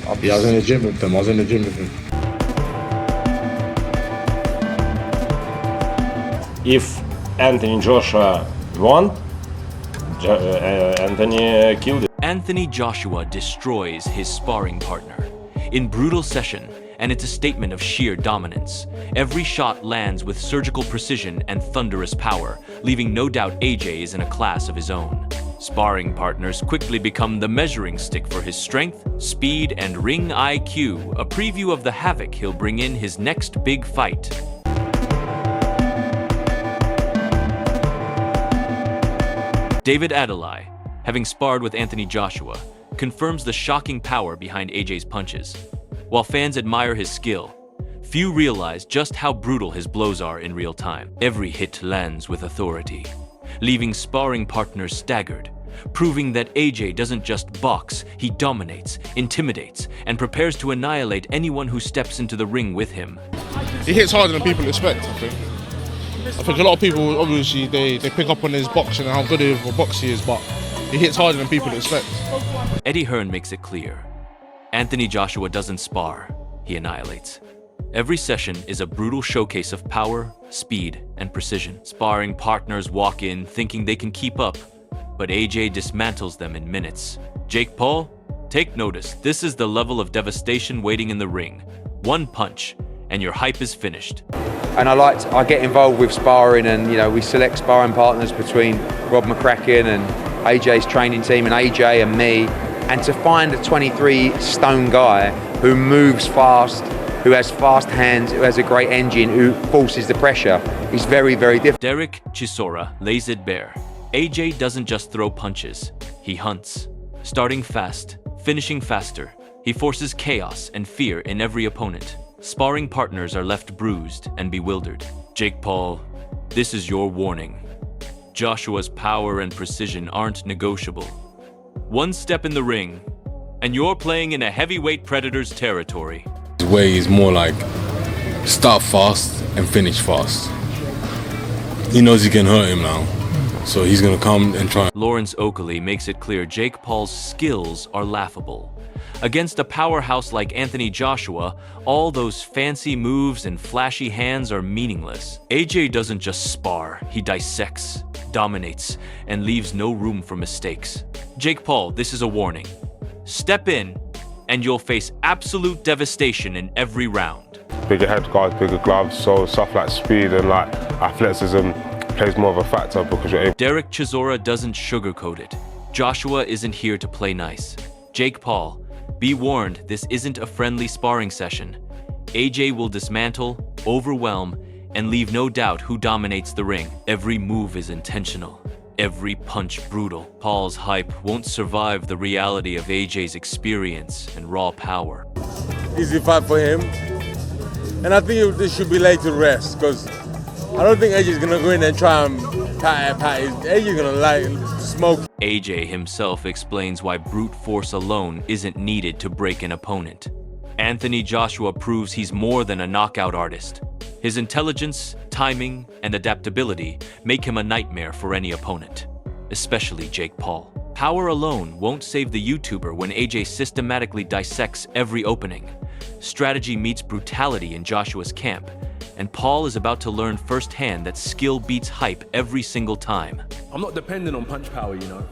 Yeah, I was in the gym with them. If Anthony Joshua won, Anthony killed it. Anthony Joshua destroys his sparring partner in brutal session, and it's a statement of sheer dominance. Every shot lands with surgical precision and thunderous power, leaving no doubt AJ is in a class of his own. Sparring partners quickly become the measuring stick for his strength, speed, and ring IQ, a preview of the havoc he'll bring in his next big fight. David Adelaide, having sparred with Anthony Joshua, confirms the shocking power behind AJ's punches. While fans admire his skill, few realize just how brutal his blows are in real time. Every hit lands with authority, leaving sparring partners staggered, proving that AJ doesn't just box, he dominates, intimidates, and prepares to annihilate anyone who steps into the ring with him. He hits harder than people expect, I think. I think a lot of people, obviously, they pick up on his boxing and how good of a boxer he is, but he hits harder than people expect. Eddie Hearn makes it clear. Anthony Joshua doesn't spar, he annihilates. Every session is a brutal showcase of power, speed, and precision. Sparring partners walk in thinking they can keep up, but AJ dismantles them in minutes. Jake Paul, take notice. This is the level of devastation waiting in the ring. One punch, and your hype is finished. And I get involved with sparring, and we select sparring partners between Rob McCracken and AJ's training team and AJ and me, and to find a 23-stone guy who moves fast, who has fast hands, who has a great engine, who forces the pressure, is very, very difficult. Derek Chisora lays it bare. AJ doesn't just throw punches, he hunts. Starting fast, finishing faster, he forces chaos and fear in every opponent. Sparring partners are left bruised and bewildered. Jake Paul, this is your warning. Joshua's power and precision aren't negotiable. One step in the ring, and you're playing in a heavyweight predator's territory. His way is more like start fast and finish fast. He knows he can hurt him now, so he's gonna come and try. Lawrence Oakley makes it clear Jake Paul's skills are laughable. Against a powerhouse like Anthony Joshua, all those fancy moves and flashy hands are meaningless. AJ doesn't just spar, he dissects, dominates, and leaves no room for mistakes. Jake Paul, this is a warning. Step in, and you'll face absolute devastation in every round. Bigger head guards, bigger gloves, so stuff like speed and like athleticism plays more of a factor because you're able. Derek Chisora doesn't sugarcoat it. Joshua isn't here to play nice. Jake Paul, be warned, this isn't a friendly sparring session. AJ will dismantle, overwhelm, and leave no doubt who dominates the ring. Every move is intentional, every punch brutal. Paul's hype won't survive the reality of AJ's experience and raw power. Easy fight for him, and I think this should be laid to rest, because I don't think AJ's gonna go in and try and pat. AJ's gonna smoke. AJ himself explains why brute force alone isn't needed to break an opponent. Anthony Joshua proves he's more than a knockout artist. His intelligence, timing, and adaptability make him a nightmare for any opponent, especially Jake Paul. Power alone won't save the YouTuber when AJ systematically dissects every opening. Strategy meets brutality in Joshua's camp, and Paul is about to learn firsthand that skill beats hype every single time. I'm not dependent on punch power, you know.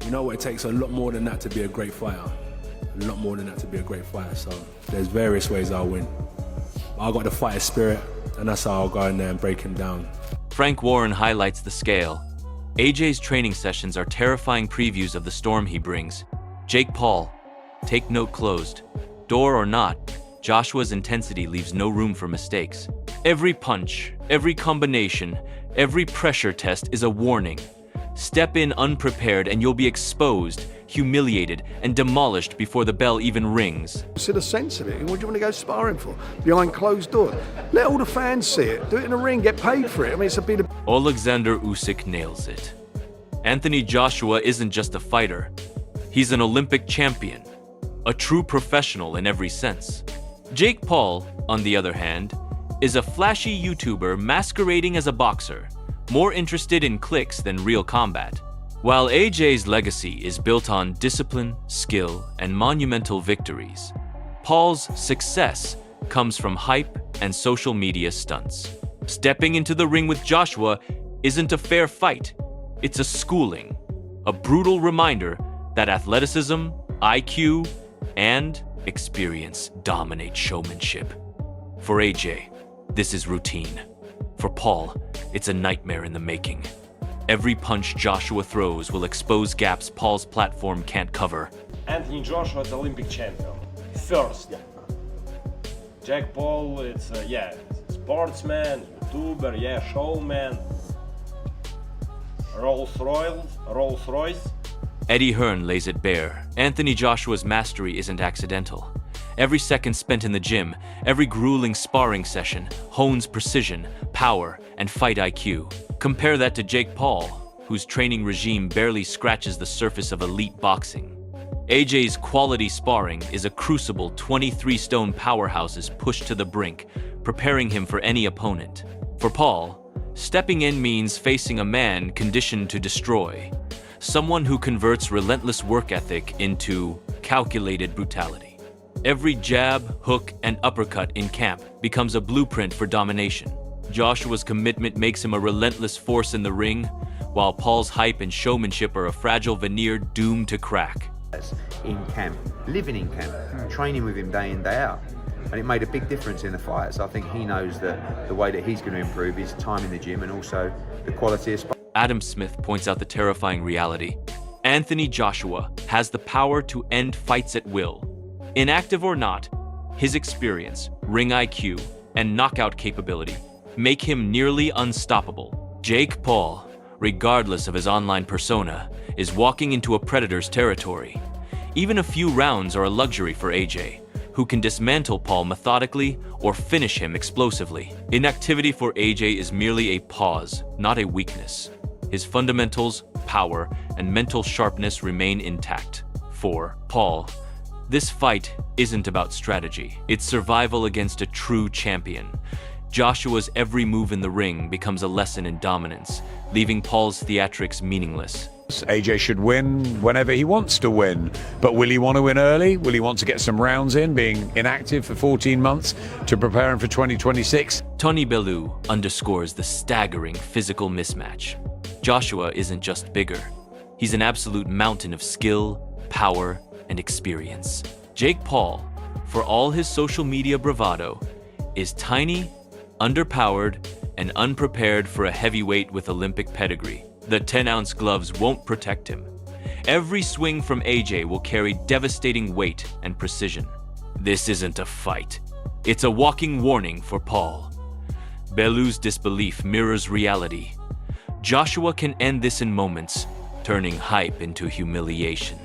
You know what, it takes a lot more than that to be a great fighter. A lot more than that to be a great fighter, so there's various ways I'll win. I got the fighter spirit, and that's how I'll go in there and break him down. Frank Warren highlights the scale. AJ's training sessions are terrifying previews of the storm he brings. Jake Paul, take note closed. Door or not, Joshua's intensity leaves no room for mistakes. Every punch, every combination, every pressure test is a warning. Step in unprepared and you'll be exposed, humiliated, and demolished before the bell even rings. See the sense of it. What do you want to go sparring for? Behind closed doors. Let all the fans see it. Do it in the ring, get paid for it. I mean, it's a bit of... Alexander Usyk nails it. Anthony Joshua isn't just a fighter. He's an Olympic champion, a true professional in every sense. Jake Paul, on the other hand, is a flashy YouTuber masquerading as a boxer, more interested in clicks than real combat. While AJ's legacy is built on discipline, skill, and monumental victories, Paul's success comes from hype and social media stunts. Stepping into the ring with Joshua isn't a fair fight. It's a schooling, a brutal reminder that athleticism, IQ, and experience dominate showmanship. For AJ, this is routine. For Paul, it's a nightmare in the making. Every punch Joshua throws will expose gaps Paul's platform can't cover. Anthony Joshua is Olympic champion. First. Jack Paul, it's sportsman, YouTuber, showman. Rolls Royce. Eddie Hearn lays it bare. Anthony Joshua's mastery isn't accidental. Every second spent in the gym, every grueling sparring session, hones precision, power, and fight IQ. Compare that to Jake Paul, whose training regime barely scratches the surface of elite boxing. AJ's quality sparring is a crucible 23-stone powerhouses pushed to the brink, preparing him for any opponent. For Paul, stepping in means facing a man conditioned to destroy, someone who converts relentless work ethic into calculated brutality. Every jab, hook, and uppercut in camp becomes a blueprint for domination. Joshua's commitment makes him a relentless force in the ring, while Paul's hype and showmanship are a fragile veneer doomed to crack. In camp, living in camp, training with him day in, day out. And it made a big difference in the fights. I think he knows that the way that he's going to improve is time in the gym and also the quality of sparring. Adam Smith points out the terrifying reality. Anthony Joshua has the power to end fights at will. Inactive or not, his experience, ring IQ, and knockout capability make him nearly unstoppable. Jake Paul, regardless of his online persona, is walking into a predator's territory. Even a few rounds are a luxury for AJ, who can dismantle Paul methodically or finish him explosively. Inactivity for AJ is merely a pause, not a weakness. His fundamentals, power, and mental sharpness remain intact. For Paul, this fight isn't about strategy. It's survival against a true champion. Joshua's every move in the ring becomes a lesson in dominance, leaving Paul's theatrics meaningless. AJ should win whenever he wants to win, but will he want to win early? Will he want to get some rounds in, being inactive for 14 months to prepare him for 2026? Tony Bellew underscores the staggering physical mismatch. Joshua isn't just bigger. He's an absolute mountain of skill, power, and experience. Jake Paul, for all his social media bravado, is tiny, underpowered, and unprepared for a heavyweight with Olympic pedigree. The 10-ounce gloves won't protect him. Every swing from AJ will carry devastating weight and precision. This isn't a fight. It's a walking warning for Paul. Bellew's disbelief mirrors reality. Joshua can end this in moments, turning hype into humiliation.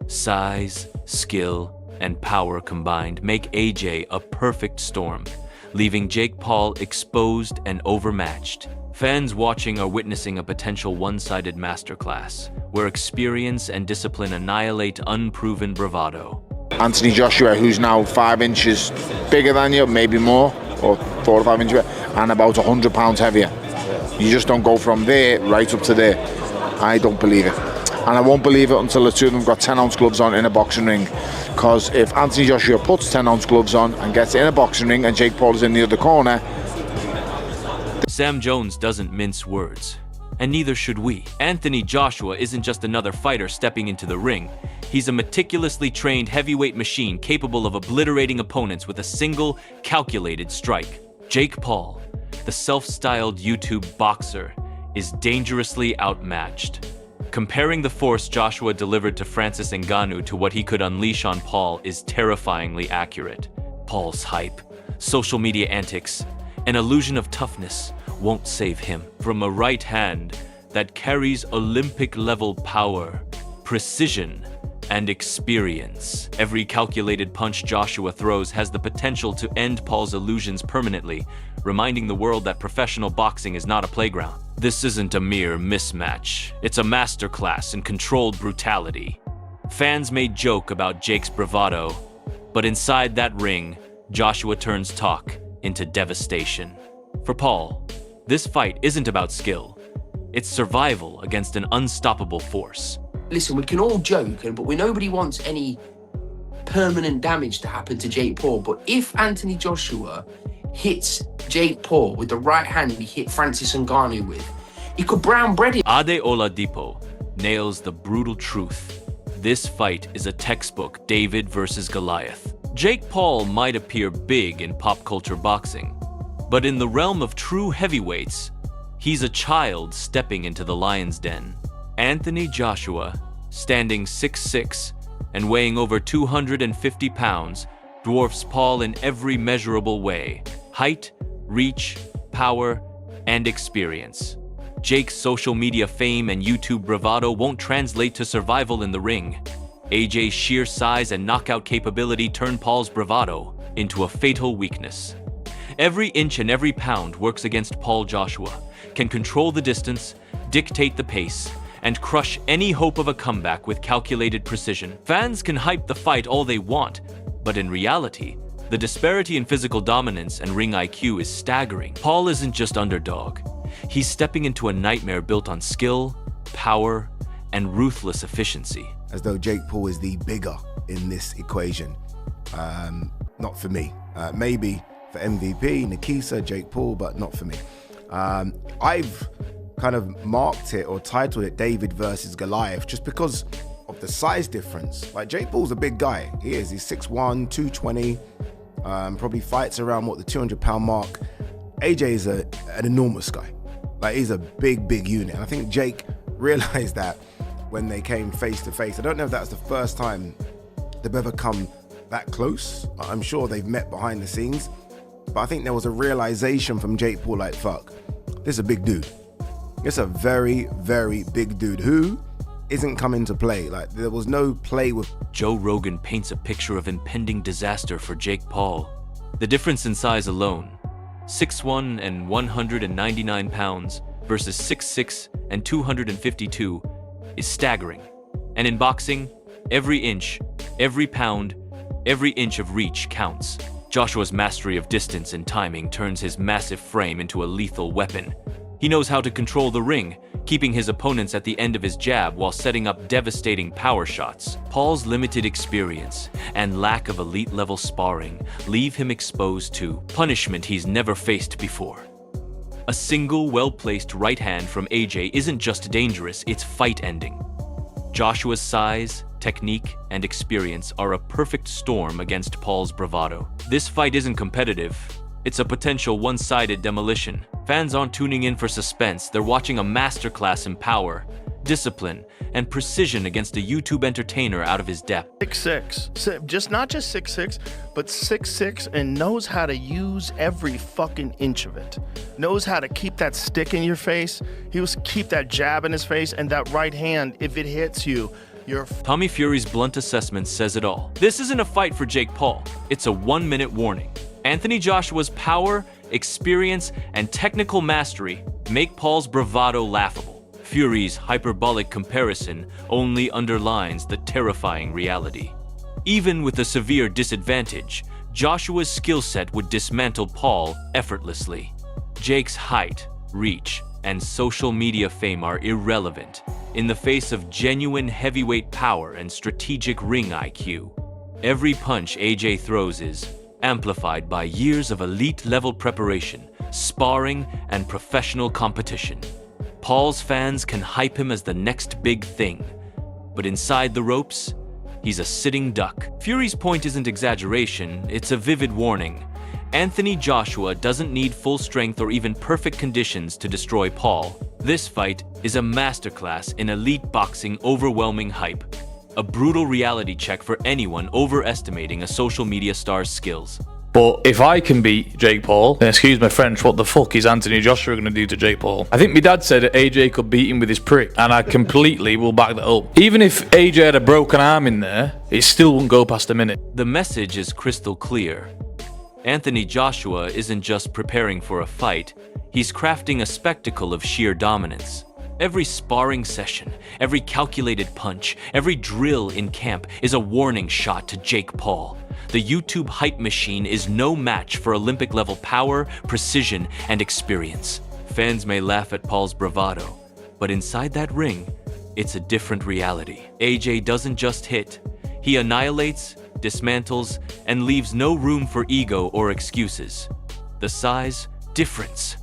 Size, skill, and power combined make AJ a perfect storm, leaving Jake Paul exposed and overmatched. Fans watching are witnessing a potential one-sided masterclass, where experience and discipline annihilate unproven bravado. Anthony Joshua, who's now 5 inches bigger than you, maybe more, or 4 or 5 inches, and about 100 pounds heavier. You just don't go from there right up to there. I don't believe it. And I won't believe it until the two of them got 10-ounce gloves on in a boxing ring. Because if Anthony Joshua puts 10-ounce gloves on and gets in a boxing ring and Jake Paul is in the other corner... Sam Jones doesn't mince words, and neither should we. Anthony Joshua isn't just another fighter stepping into the ring. He's a meticulously trained heavyweight machine capable of obliterating opponents with a single, calculated strike. Jake Paul, the self-styled YouTube boxer, is dangerously outmatched. Comparing the force Joshua delivered to Francis Ngannou to what he could unleash on Paul is terrifyingly accurate. Paul's hype, social media antics, an illusion of toughness won't save him from a right hand that carries Olympic-level power, precision, and experience. Every calculated punch Joshua throws has the potential to end Paul's illusions permanently, reminding the world that professional boxing is not a playground. This isn't a mere mismatch. It's a masterclass in controlled brutality. Fans may joke about Jake's bravado, but inside that ring, Joshua turns talk into devastation. For Paul, this fight isn't about skill. It's survival against an unstoppable force. Listen, we can all joke, but nobody wants any permanent damage to happen to Jake Paul. But if Anthony Joshua hits Jake Paul with the right hand he hit Francis Ngannou with, he could brown bread him. Ade Oladipo nails the brutal truth. This fight is a textbook David versus Goliath. Jake Paul might appear big in pop culture boxing, but in the realm of true heavyweights, he's a child stepping into the lion's den. Anthony Joshua, standing 6'6" and weighing over 250 pounds, dwarfs Paul in every measurable way: height, reach, power, and experience. Jake's social media fame and YouTube bravado won't translate to survival in the ring. AJ's sheer size and knockout capability turn Paul's bravado into a fatal weakness. Every inch and every pound works against Paul Joshua, can control the distance, dictate the pace, and crush any hope of a comeback with calculated precision. Fans can hype the fight all they want, but in reality, the disparity in physical dominance and ring IQ is staggering. Paul isn't just underdog. He's stepping into a nightmare built on skill, power, and ruthless efficiency. As though Jake Paul is the bigger in this equation. Not for me. Maybe for MVP, Nikisa, Jake Paul, but not for me. I've kind of marked it or titled it David versus Goliath just because of the size difference. Like, Jake Paul's a big guy. He is. He's 6'1", 220, probably fights around, the 200-pound mark. AJ is an enormous guy. Like, he's a big unit. And I think Jake realized that when they came face to face. I don't know if that's the first time they've ever come that close. I'm sure they've met behind the scenes, but I think there was a realization from Jake Paul, like, fuck, this is a big dude. It's a very big dude who isn't coming to play. Like, there was no play with. Joe Rogan paints a picture of impending disaster for Jake Paul. The difference in size alone, 6'1" and 199 pounds versus 6'6" and 252, is staggering. And in boxing, every inch, every pound, every inch of reach counts. Joshua's mastery of distance and timing turns his massive frame into a lethal weapon. He knows how to control the ring, keeping his opponents at the end of his jab while setting up devastating power shots. Paul's limited experience and lack of elite-level sparring leave him exposed to punishment he's never faced before. A single, well-placed right hand from AJ isn't just dangerous, it's fight-ending. Joshua's size, technique, and experience are a perfect storm against Paul's bravado. This fight isn't competitive. It's a potential one-sided demolition. Fans aren't tuning in for suspense, they're watching a masterclass in power, discipline, and precision against a YouTube entertainer out of his depth. 6'6", not just 6'6", but 6'6", and knows how to use every fucking inch of it. Knows how to keep that stick in your face, keep that jab in his face, and that right hand, if it hits you, Tommy Fury's blunt assessment says it all. This isn't a fight for Jake Paul, it's a 1-minute warning. Anthony Joshua's power, experience, and technical mastery make Paul's bravado laughable. Fury's hyperbolic comparison only underlines the terrifying reality. Even with a severe disadvantage, Joshua's skill set would dismantle Paul effortlessly. Jake's height, reach, and social media fame are irrelevant in the face of genuine heavyweight power and strategic ring IQ. Every punch AJ throws is amplified by years of elite-level preparation, sparring, and professional competition. Paul's fans can hype him as the next big thing, but inside the ropes, he's a sitting duck. Fury's point isn't exaggeration, it's a vivid warning. Anthony Joshua doesn't need full strength or even perfect conditions to destroy Paul. This fight is a masterclass in elite boxing overwhelming hype. A brutal reality check for anyone overestimating a social media star's skills. But if I can beat Jake Paul, then excuse my French, what the fuck is Anthony Joshua going to do to Jake Paul? I think my dad said that AJ could beat him with his prick, and I completely will back that up. Even if AJ had a broken arm in there, it still wouldn't go past a minute. The message is crystal clear. Anthony Joshua isn't just preparing for a fight, he's crafting a spectacle of sheer dominance. Every sparring session, every calculated punch, every drill in camp is a warning shot to Jake Paul. The YouTube hype machine is no match for Olympic-level power, precision, and experience. Fans may laugh at Paul's bravado, But inside that ring, it's a different reality. AJ doesn't just hit, he annihilates, dismantles, and leaves no room for ego or excuses. The size, difference,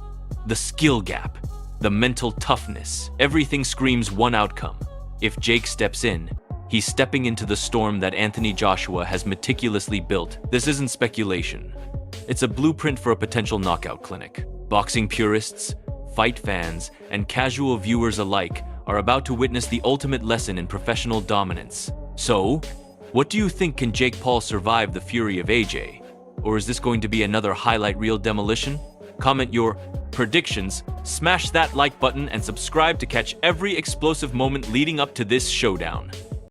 the skill gap, the mental toughness, everything screams one outcome. If Jake steps in, he's stepping into the storm that Anthony Joshua has meticulously built. This isn't speculation. It's a blueprint for a potential knockout clinic. Boxing purists, fight fans, and casual viewers alike are about to witness the ultimate lesson in professional dominance. So, what do you think? Can Jake Paul survive the fury of AJ? Or is this going to be another highlight reel demolition? Comment your predictions, smash that like button, and subscribe to catch every explosive moment leading up to this showdown.